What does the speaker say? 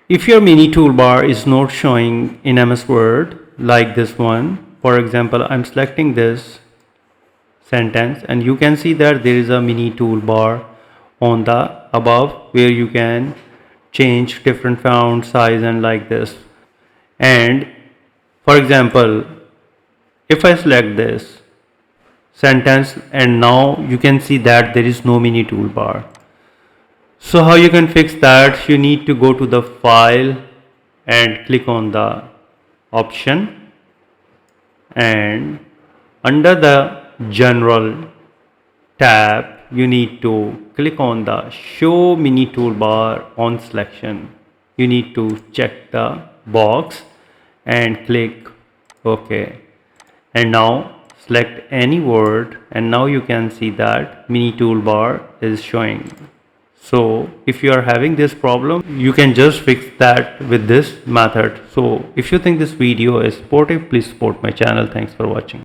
If your mini toolbar is not showing in MS Word like this one, for example, I'm selecting this sentence and you can see that there is a mini toolbar on the above where you can change different font size and like this. And for example, if I select this sentence and now you can see that there is no mini toolbar. So how you can fix that? You need to go to the file and click on the option, and under the general tab you need to click on the show mini toolbar on selection. You need to check the box and click OK, and now select any word and now you can see that mini toolbar is showing. So if you are having this problem, you can just fix that with this method. So if you think this video is supportive, please support my channel. Thanks for watching.